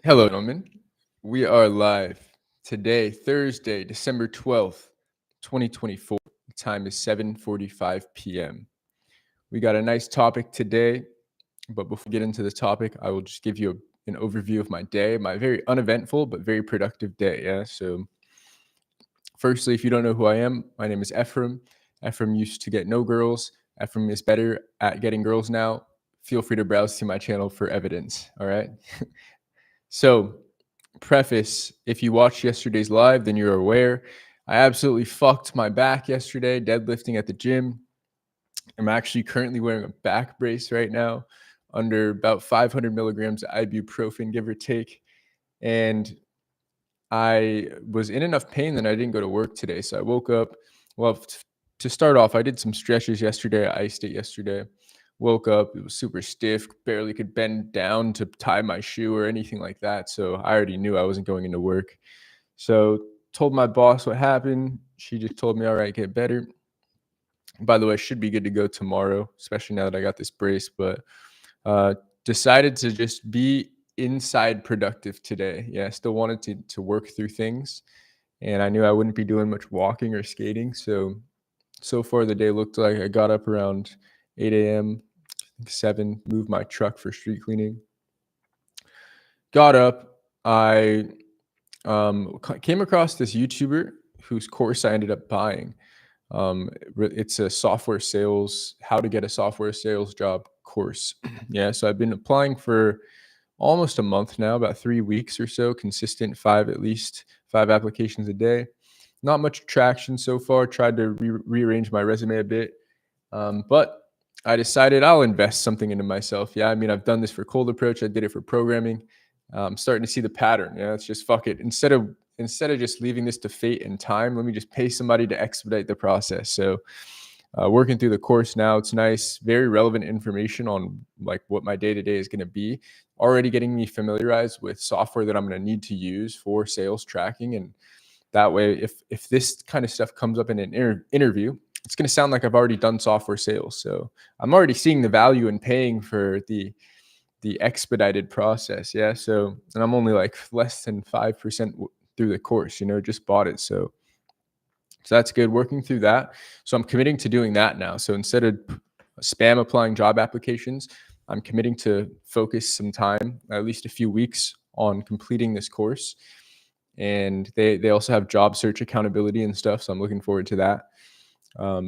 Hello, gentlemen. We are live today, Thursday, December 12th, 2024. The time is 7:45 p.m. We got a nice topic today, but before we get into the topic, I will just give you an overview of my day, my very uneventful but very productive day. Yeah. So, firstly, if you don't know who I am, my name is Ephraim. Ephraim used to get no girls. Ephraim is better at getting girls now. Feel free to browse to my channel for evidence. All right. So, preface, if you watched yesterday's live, then you're aware I absolutely fucked my back yesterday deadlifting at the gym. I'm actually currently wearing a back brace right now under about 500 milligrams of ibuprofen, give or take. And I was in enough pain that I didn't go to work today. So I woke up. Well, to start off, I did some stretches yesterday. I iced it yesterday. Woke up, it was super stiff, barely could bend down to tie my shoe or anything like that. So I already knew I wasn't going into work. So told my boss what happened. She just told me, all right, get better. By the way, I should be good to go tomorrow, especially now that I got this brace. But uh, decided to just be inside productive today. Yeah, I still wanted to work through things, and I knew I wouldn't be doing much walking or skating. So far the day looked like I got up around 8 a.m. 7, moved my truck for street cleaning. Got up, I came across this YouTuber whose course I ended up buying. It's a software sales, how to get a software sales job course. Yeah, so I've been applying for almost a month now, about 3 weeks or so, consistent at least five applications a day. Not much traction so far. Tried to rearrange my resume a bit, but I decided I'll invest something into myself. Yeah, I mean, I've done this for cold approach. I did it for programming. I'm starting to see the pattern. Yeah, it's just fuck it. Instead of just leaving this to fate and time, let me just pay somebody to expedite the process. So working through the course now, it's nice, very relevant information on like what my day to day is going to be. Already getting me familiarized with software that I'm going to need to use for sales tracking, and that way, if this kind of stuff comes up in an interview, it's going to sound like I've already done software sales. So I'm already seeing the value in paying for the expedited process. Yeah. So, and I'm only like less than 5% through the course, just bought it. So that's good. Working through that. So I'm committing to doing that now. So instead of spam applying job applications, I'm committing to focus some time, at least a few weeks, on completing this course. And they also have job search accountability and stuff. So I'm looking forward to that.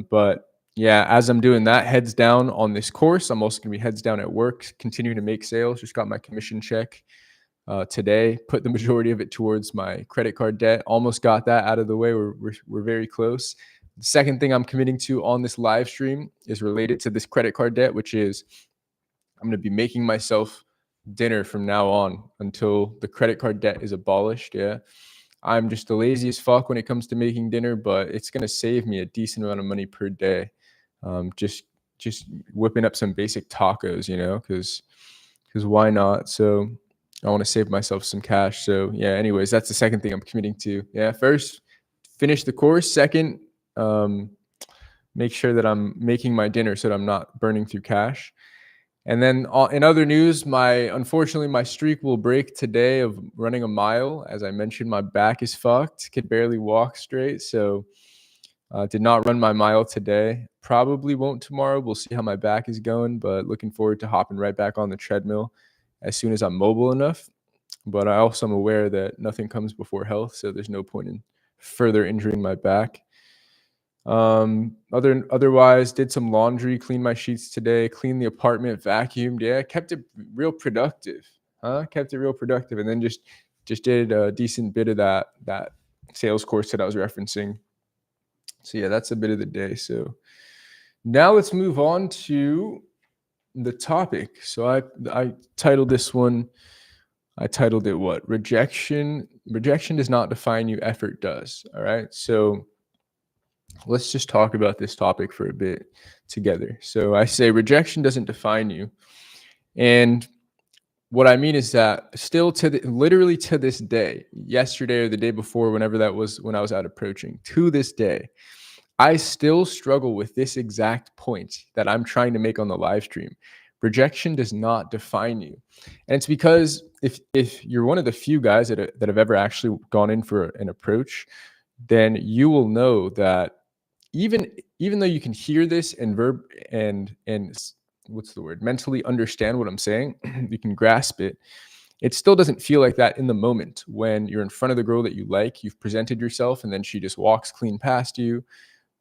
But yeah, as I'm doing that, heads down on this course, I'm also going to be heads down at work, continuing to make sales. Just got my commission check today, put the majority of it towards my credit card debt. Almost got that out of the way. We're very close. The second thing I'm committing to on this live stream is related to this credit card debt, which is I'm going to be making myself dinner from now on until the credit card debt is abolished. Yeah. I'm just the laziest fuck when it comes to making dinner, but it's going to save me a decent amount of money per day. Just whipping up some basic tacos, because why not? So I want to save myself some cash. So yeah, anyways, that's the second thing I'm committing to. Yeah, first, finish the course. Second, make sure that I'm making my dinner so that I'm not burning through cash. And then in other news, unfortunately my streak will break today of running a mile. As I mentioned, my back is fucked. Could barely walk straight. So did not run my mile today. Probably won't tomorrow. We'll see how my back is going, but looking forward to hopping right back on the treadmill as soon as I'm mobile enough. But I also am aware that nothing comes before health, so there's no point in further injuring my back. Otherwise, did some laundry, cleaned my sheets today, cleaned the apartment, vacuumed. Yeah, kept it real productive. Kept it real productive, and then just did a decent bit of that sales course that I was referencing. So yeah, that's a bit of the day. So now let's move on to the topic. So I titled this one. I titled it what? Rejection. Rejection does not define you. Effort does. All right. So let's just talk about this topic for a bit together. So I say rejection doesn't define you. And what I mean is that still literally to this day, yesterday or the day before, whenever that was, when I was out approaching, to this day, I still struggle with this exact point that I'm trying to make on the live stream. rejection does not define you. And it's because if you're one of the few guys that have ever actually gone in for an approach, then you will know that even even though you can hear this and what's the word, mentally understand what I'm saying, you can grasp it. It still doesn't feel like that in the moment when you're in front of the girl that you like, you've presented yourself, and then she just walks clean past you,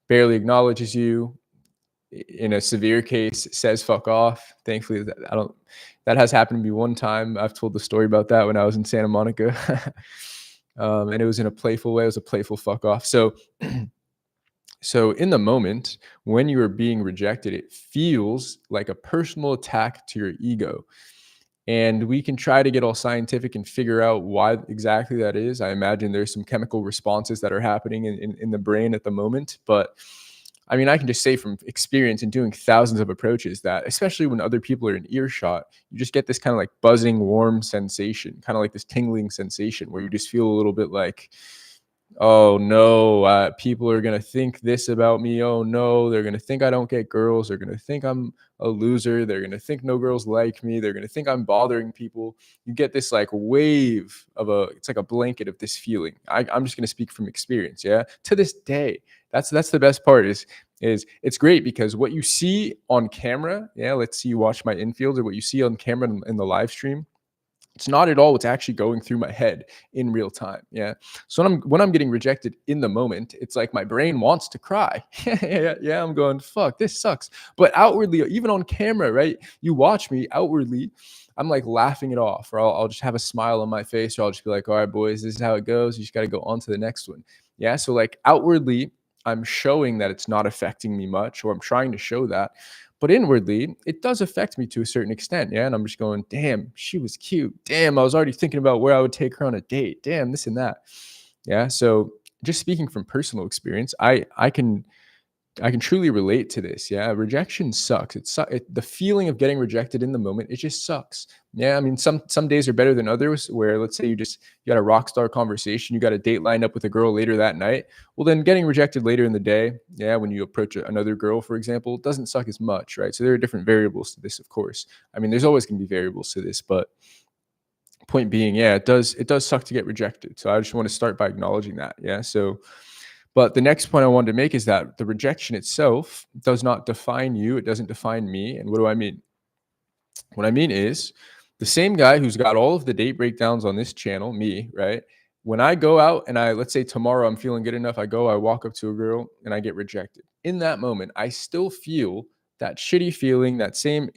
barely acknowledges you. In a severe case, says "fuck off." Thankfully, that I don't. That has happened to me one time. I've told the story about that when I was in Santa Monica, and it was in a playful way. It was a playful "fuck off." So in the moment when you are being rejected, it feels like a personal attack to your ego. And we can try to get all scientific and figure out why exactly that is. I imagine there's some chemical responses that are happening in the brain at the moment. But I mean, I can just say from experience and doing thousands of approaches that, especially when other people are in earshot, you just get this kind of like buzzing, warm sensation, kind of like this tingling sensation where you just feel a little bit like, oh no, people are going to think this about me. Oh no, they're going to think I don't get girls. They're going to think I'm a loser. They're going to think no girls like me. They're going to think I'm bothering people. You get this like wave of it's like a blanket of this feeling. I'm just going to speak from experience. Yeah. To this day, that's the best part is it's great because what you see on camera, yeah, let's see you watch my infield, or what you see on camera in the live stream, it's not at all what's actually going through my head in real time. Yeah. So when I'm getting rejected in the moment, it's like my brain wants to cry. Yeah. I'm going, fuck, this sucks. But outwardly, even on camera, right? You watch me outwardly, I'm like laughing it off, or I'll just have a smile on my face, or I'll just be like, all right, boys, this is how it goes. You just got to go on to the next one. Yeah. So like outwardly, I'm showing that it's not affecting me much, or I'm trying to show that. But inwardly, it does affect me to a certain extent. Yeah. And I'm just going, damn, she was cute. Damn, I was already thinking about where I would take her on a date. Damn, this and that. Yeah. So just speaking from personal experience, I can truly relate to this. Yeah, rejection sucks. The feeling of getting rejected in the moment, it just sucks. Yeah, I mean, some days are better than others. Where let's say you got a rock star conversation, you got a date lined up with a girl later that night. Well, then getting rejected later in the day, yeah, when you approach another girl, for example, doesn't suck as much, right? So there are different variables to this, of course. I mean, there's always going to be variables to this, but point being, yeah, it does suck to get rejected. So I just want to start by acknowledging that. Yeah, so. But the next point I wanted to make is that the rejection itself does not define you. It doesn't define me. And what do I mean? What I mean is the same guy who's got all of the date breakdowns on this channel, me, right? When I go out and let's say tomorrow I'm feeling good enough, I walk up to a girl and I get rejected. In that moment, I still feel that shitty feeling, that same,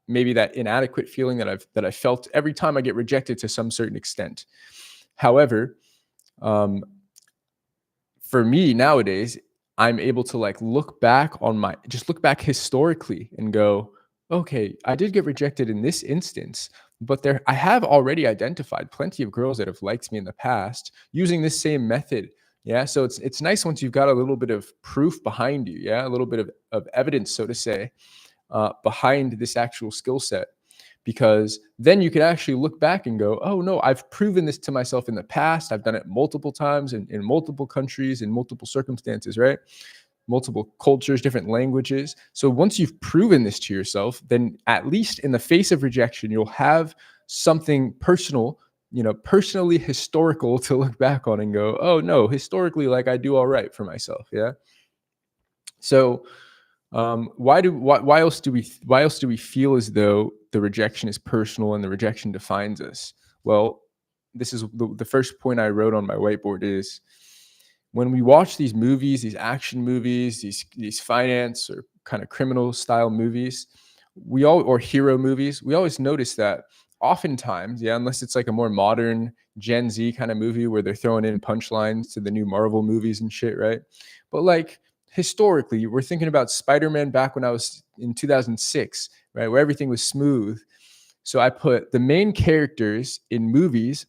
maybe that inadequate feeling that I felt every time I get rejected to some certain extent. However, um, for me nowadays, I'm able to like look back historically and go, okay, I did get rejected in this instance, but I have already identified plenty of girls that have liked me in the past using this same method. Yeah. So it's nice once you've got a little bit of proof behind you. Yeah. A little bit of evidence, so to say, behind this actual skill set, because then you could actually look back and go, oh no, I've proven this to myself in the past. I've done it multiple times in multiple countries, in multiple circumstances, right? Multiple cultures, different languages. So once you've proven this to yourself, then at least in the face of rejection, you'll have something personal, personally historical to look back on and go, oh no, historically, like I do all right for myself. Yeah. So why else do we feel as though the rejection is personal and the rejection defines us? Well, this is the first point I wrote on my whiteboard is when we watch these movies, these action movies, these finance or kind of criminal style movies, or hero movies, we always notice that oftentimes, yeah, unless it's like a more modern Gen Z kind of movie where they're throwing in punchlines to the new Marvel movies and shit, right? But like historically, we're thinking about Spider-Man back when I was in 2006, right, where everything was smooth. So I put the main characters in movies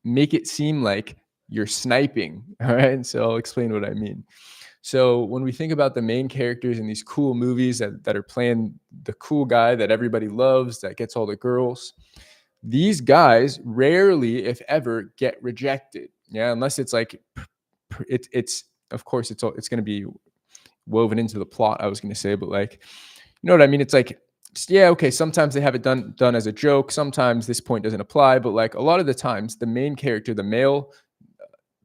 make it seem like you're sniping. All right. So I'll explain what I mean. So when we think about the main characters in these cool movies that are playing the cool guy that everybody loves, that gets all the girls, these guys rarely, if ever, get rejected. Yeah, unless it's like it's of course it's going to be woven into the plot, I was going to say, but like, you know what I mean? It's like Yeah, okay, sometimes they have it done as a joke, sometimes this point doesn't apply, but like a lot of the times the main character, the male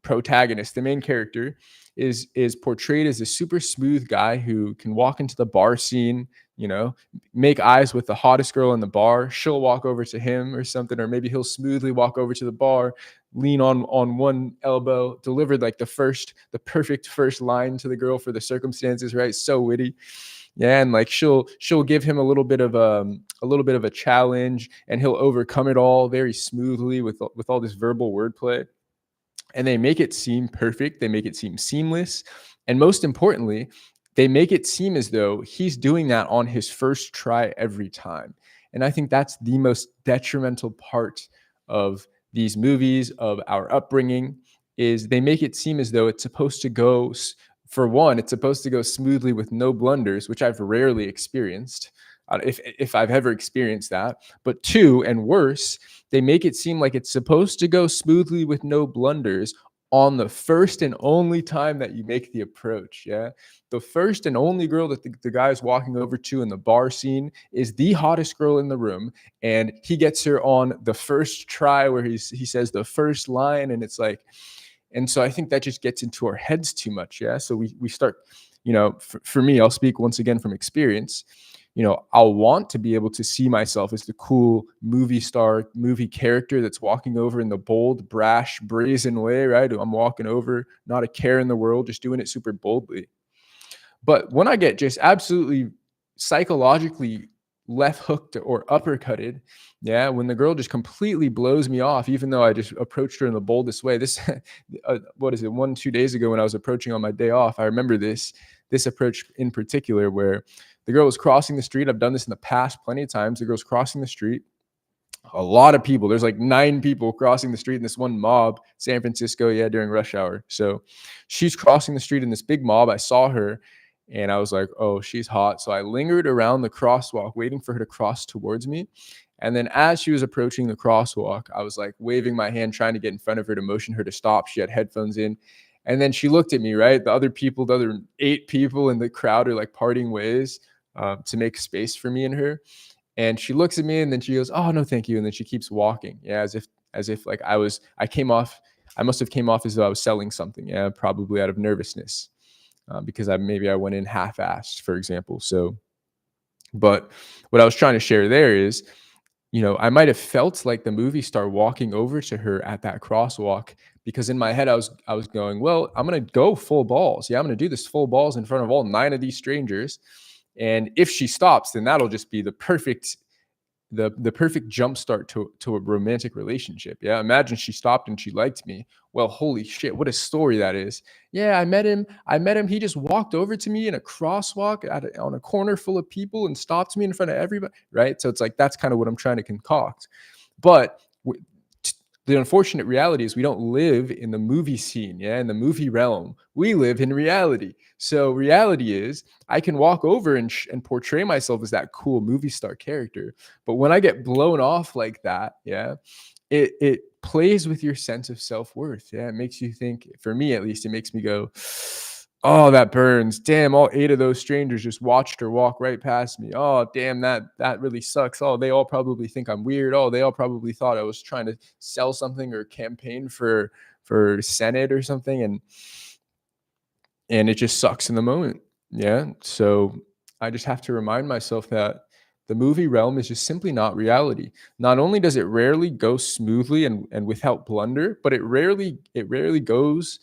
protagonist, the main character, is portrayed as a super smooth guy who can walk into the bar scene, you know, make eyes with the hottest girl in the bar. She'll walk over to him or something, or maybe he'll smoothly walk over to the bar, lean on one elbow, deliver like the perfect first line to the girl for the circumstances, right? So witty. Yeah, and like she'll give him a little bit of a challenge, and he'll overcome it all very smoothly with all this verbal wordplay, and they make it seem perfect. They make it seem seamless. And most importantly, they make it seem as though he's doing that on his first try every time. And I think that's the most detrimental part of these movies, of our upbringing, is they make it seem as though it's supposed to go, for one, it's supposed to go smoothly with no blunders, which I've rarely experienced, if I've ever experienced that. But two, and worse, they make it seem like it's supposed to go smoothly with no blunders on the first and only time that you make the approach. Yeah. The first and only girl that the guy is walking over to in the bar scene is the hottest girl in the room. And he gets her on the first try where he says the first line. And it's like, and so I think that just gets into our heads too much. Yeah. So we start, for me, I'll speak once again from experience. I'll want to be able to see myself as the cool movie star, movie character that's walking over in the bold, brash, brazen way, right? I'm walking over, not a care in the world, just doing it super boldly. But when I get just absolutely psychologically left hooked or uppercutted, yeah, when the girl just completely blows me off, even though I just approached her in the boldest way. This, what is it, 2 days ago when I was approaching on my day off, I remember this approach in particular where the girl was crossing the street. I've done this in the past plenty of times. The girl's crossing the street. A lot of people. There's like 9 people crossing the street in this one mob, San Francisco, yeah, during rush hour. So she's crossing the street in this big mob. I saw her and I was like, oh, she's hot. So I lingered around the crosswalk, waiting for her to cross towards me. And then as she was approaching the crosswalk, I was like waving my hand, trying to get in front of her to motion her to stop. She had headphones in. And then she looked at me, right? The other 8 people in the crowd are like parting ways to make space for me and her. And she looks at me and then she goes, oh, no, thank you. And then she keeps walking. Yeah. As if like I must have came off as though I was selling something. Yeah. Probably out of nervousness because maybe I went in half-assed, for example. So, but what I was trying to share there is, I might have felt like the movie star walking over to her at that crosswalk because in my head I was going, well, I'm gonna go full balls. Yeah, I'm gonna do this full balls in front of all 9 of these strangers. And if she stops, then that'll just be the perfect jump start to a romantic relationship. Yeah, imagine she stopped and she liked me. Well, holy shit, what a story that is. Yeah, I met him. He just walked over to me in a crosswalk on a corner full of people and stopped me in front of everybody. Right. So it's like that's kind of what I'm trying to concoct. But the unfortunate reality is we don't live in the movie scene, yeah, in the movie realm. We live in reality. So reality is I can walk over and portray myself as that cool movie star character. But when I get blown off like that, yeah, it plays with your sense of self-worth. Yeah, it makes you think, for me at least, it makes me go, oh, that burns. Damn, all 8 of those strangers just watched her walk right past me. Oh, damn, that really sucks. Oh, they all probably think I'm weird. Oh, they all probably thought I was trying to sell something or campaign for Senate or something, and it just sucks in the moment. Yeah. So I just have to remind myself that the movie realm is just simply not reality. Not only does it rarely go smoothly and without blunder, but it rarely goes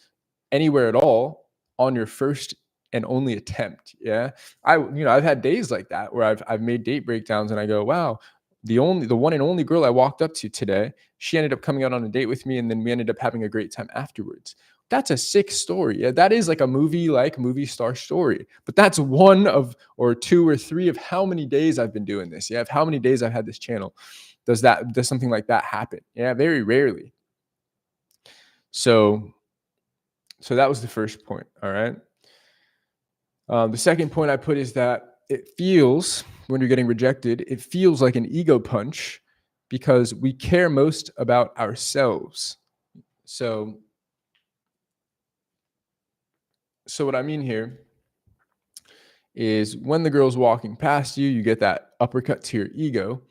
anywhere at all on your first and only attempt. Yeah. I've had days like that where I've made date breakdowns and I go, wow, the one and only girl I walked up to today, she ended up coming out on a date with me and then we ended up having a great time afterwards. That's a sick story. Yeah, that is like a movie star story. But that's one of or two or three of how many days I've been doing this. Yeah, of how many days I've had this channel. Does something like that happen? Yeah, very rarely. So that was the first point. All right. The second point I put is that it feels, when you're getting rejected, it feels like an ego punch because we care most about ourselves. So what I mean here is when the girl's walking past you, you get that uppercut to your ego.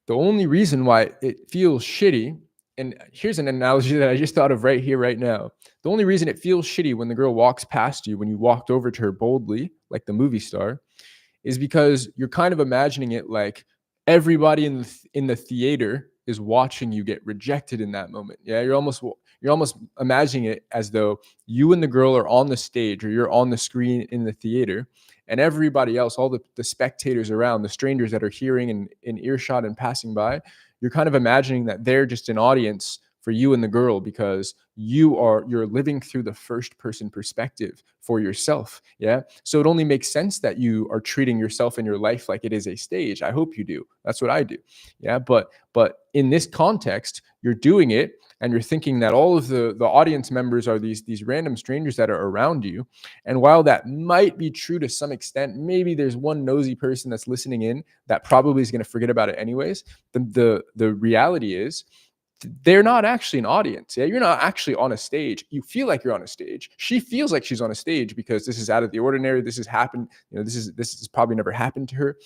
The only reason why it feels shitty, and here's an analogy that I just thought of right here, right now. The only reason it feels shitty when the girl walks past you, when you walked over to her boldly, like the movie star, is because you're kind of imagining it like everybody in the theater is watching you get rejected in that moment. Yeah, you're almost imagining it as though you and the girl are on the stage or you're on the screen in the theater, and everybody else, all the spectators around, the strangers that are hearing and in earshot and passing by, you're kind of imagining that they're just an audience for you and the girl because you're living through the first person perspective for yourself. Yeah, so it only makes sense that you are treating yourself and your life like it is a stage. I hope you do. That's what I do. Yeah, but in this context, you're doing it and you're thinking that all of the audience members are these random strangers that are around you. And while that might be true to some extent, maybe there's one nosy person that's listening in that probably is going to forget about it anyways. The reality is they're not actually an audience. Yeah, you're not actually on a stage. You feel like you're on a stage. She feels like she's on a stage because this is out of the ordinary. This has happened. This has probably never happened to her.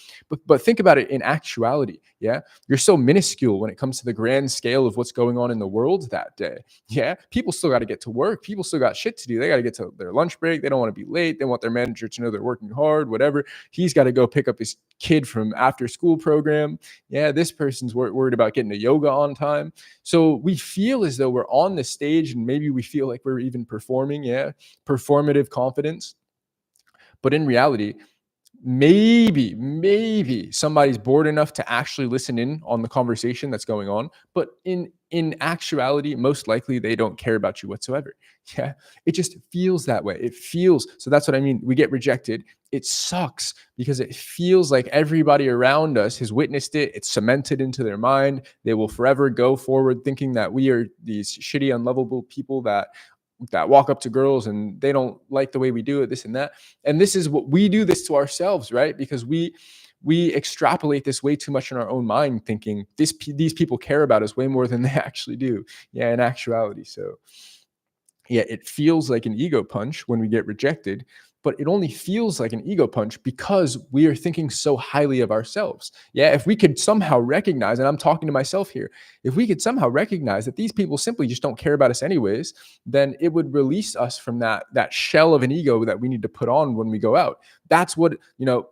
But think about it in actuality. Yeah, you're so minuscule when it comes to the grand scale of what's going on in the world that day. Yeah, people still got to get to work. People still got shit to do. They got to get to their lunch break. They don't want to be late. They want their manager to know they're working hard. Whatever. He's got to go pick up his kid from after school program. Yeah, this person's worried about getting to yoga on time. So we feel as though we're on the stage and maybe we feel like we're even performing. Yeah, performative confidence. But in reality, maybe somebody's bored enough to actually listen in on the conversation that's going on, but in actuality, most likely they don't care about you whatsoever. Yeah, it just feels that way. It feels, so that's what I mean. We get rejected. It sucks because it feels like everybody around us has witnessed it. It's cemented into their mind. They will forever go forward thinking that we are these shitty, unlovable people that walk up to girls and they don't like the way we do it, this and that. And this is what we do this to ourselves, right? Because we extrapolate this way too much in our own mind, thinking these people care about us way more than they actually do. Yeah, in actuality. So yeah, it feels like an ego punch when we get rejected, but it only feels like an ego punch because we are thinking so highly of ourselves. Yeah, if we could somehow recognize, and I'm talking to myself here, if we could somehow recognize that these people simply just don't care about us anyways, then it would release us from that shell of an ego that we need to put on when we go out. That's what,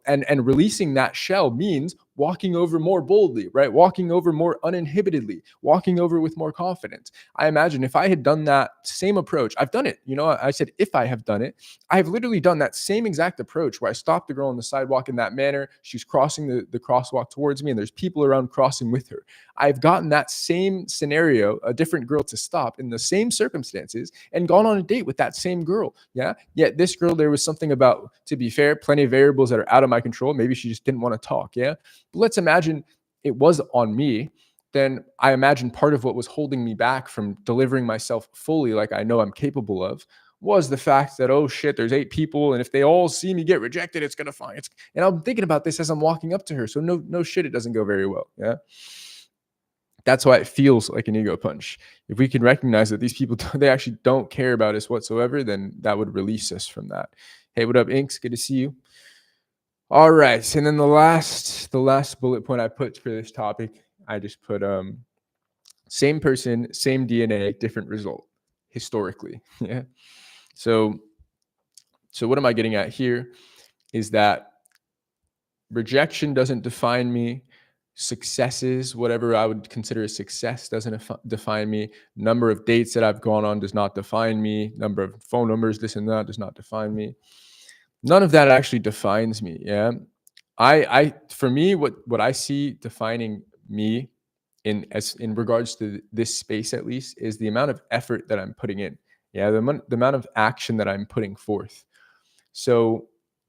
and releasing that shell means walking over more boldly, right? Walking over more uninhibitedly, walking over with more confidence. I imagine if I had done that same approach, I've done it. I said, if I have done it, I've literally done that same exact approach where I stopped the girl on the sidewalk in that manner. She's crossing the crosswalk towards me and there's people around crossing with her. I've gotten that same scenario, a different girl to stop in the same circumstances and gone on a date with that same girl. Yeah. Yet this girl, there was something about, to be fair, plenty of variables that are out of my control. Maybe she just didn't want to talk. Yeah. But let's imagine it was on me. Then I imagine part of what was holding me back from delivering myself fully like I know I'm capable of was the fact that, oh shit, there's 8 people, and if they all see me get rejected, it's gonna fine. And I'm thinking about this as I'm walking up to her. So no shit, it doesn't go very well. Yeah. That's why it feels like an ego punch. If we can recognize that these people, they actually don't care about us whatsoever, then that would release us from that. Hey, what up, Inks? Good to see you. All right. And then the last bullet point I put for this topic, I just put same person, same DNA, different result historically. Yeah. So what am I getting at here is that rejection doesn't define me. Successes, whatever I would consider a success, doesn't define me. Number of dates that I've gone on does not define me. Number of phone numbers, this and that, does not define me. None of that actually defines me. Yeah. For me, what I see defining me in regards to this space, at least, is the amount of effort that I'm putting in. Yeah. The amount of action that I'm putting forth. So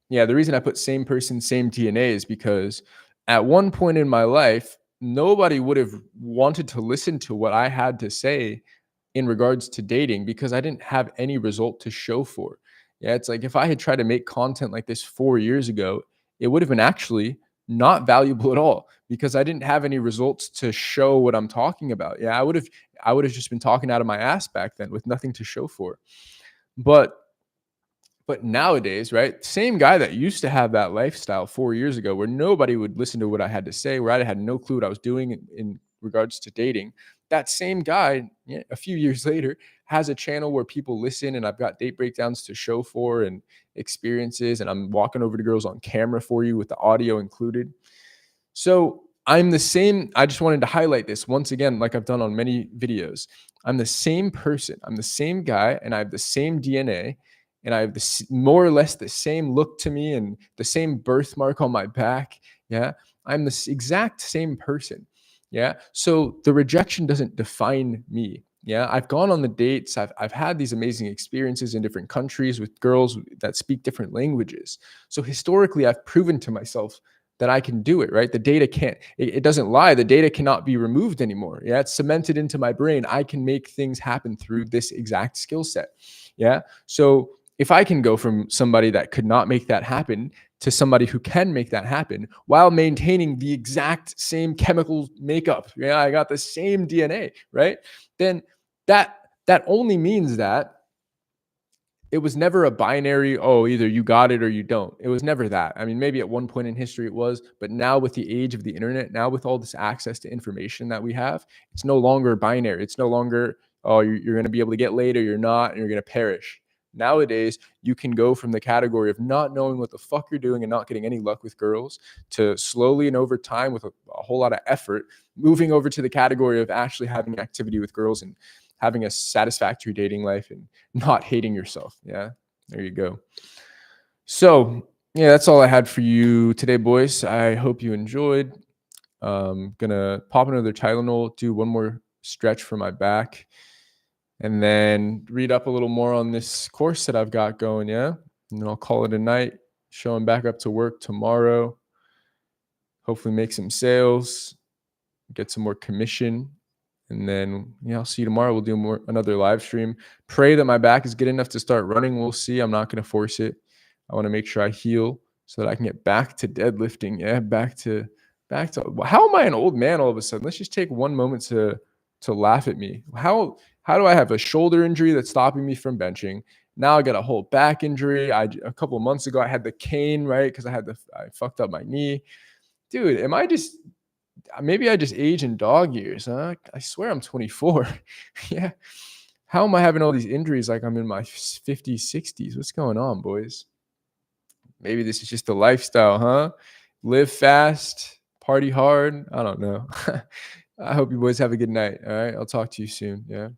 yeah, the reason I put same person, same DNA is because at one point in my life, nobody would have wanted to listen to what I had to say in regards to dating because I didn't have any result to show for. Yeah, it's like if I had tried to make content like this 4 years ago, it would have been actually not valuable at all because I didn't have any results to show what I'm talking about. Yeah, I would have just been talking out of my ass back then with nothing to show for. But But nowadays, right, same guy that used to have that lifestyle 4 years ago where nobody would listen to what I had to say, where I had no clue what I was doing in regards to dating, that same guy, yeah, a few years later, has a channel where people listen, and I've got date breakdowns to show for and experiences, and I'm walking over to girls on camera for you with the audio included. So I'm the same. I just wanted to highlight this once again, like I've done on many videos. I'm the same person. I'm the same guy, and I have the same DNA, and I have more or less the same look to me and the same birthmark on my back. Yeah. I'm the exact same person. Yeah. So the rejection doesn't define me. Yeah. I've gone on the dates. I've had these amazing experiences in different countries with girls that speak different languages. So historically, I've proven to myself that I can do it, right? The data can't, it doesn't lie. The data cannot be removed anymore. Yeah. It's cemented into my brain. I can make things happen through this exact skill set. Yeah. So if I can go from somebody that could not make that happen to somebody who can make that happen while maintaining the exact same chemical makeup, yeah, I got the same DNA, right? Then that only means that it was never a binary, oh, either you got it or you don't. It was never that. I mean, maybe at one point in history it was, but now with the age of the internet, now with all this access to information that we have, it's no longer binary. It's no longer, oh, you're going to be able to get laid or you're not, and you're going to perish. Nowadays, you can go from the category of not knowing what the fuck you're doing and not getting any luck with girls to slowly and over time with a whole lot of effort, moving over to the category of actually having activity with girls and having a satisfactory dating life and not hating yourself. Yeah, there you go. So, yeah, that's all I had for you today, boys. I hope you enjoyed. Gonna pop another Tylenol, do one more stretch for my back, and then read up a little more on this course that I've got going. Yeah, and then I'll call it a night. Showing back up to work tomorrow. Hopefully, make some sales, get some more commission. And then, yeah, I'll see you tomorrow. We'll do another live stream. Pray that my back is good enough to start running. We'll see. I'm not going to force it. I want to make sure I heal so that I can get back to deadlifting. Yeah, back to. How am I an old man all of a sudden? Let's just take one moment to laugh at me. How do I have a shoulder injury that's stopping me from benching? Now I got a whole back injury. A couple of months ago I had the cane, right? Because I fucked up my knee. Dude, maybe I just age in dog years, huh? I swear I'm 24. Yeah. How am I having all these injuries like I'm in my 50s, 60s? What's going on, boys? Maybe this is just the lifestyle, huh? Live fast, party hard. I don't know. I hope you boys have a good night. All right. I'll talk to you soon. Yeah.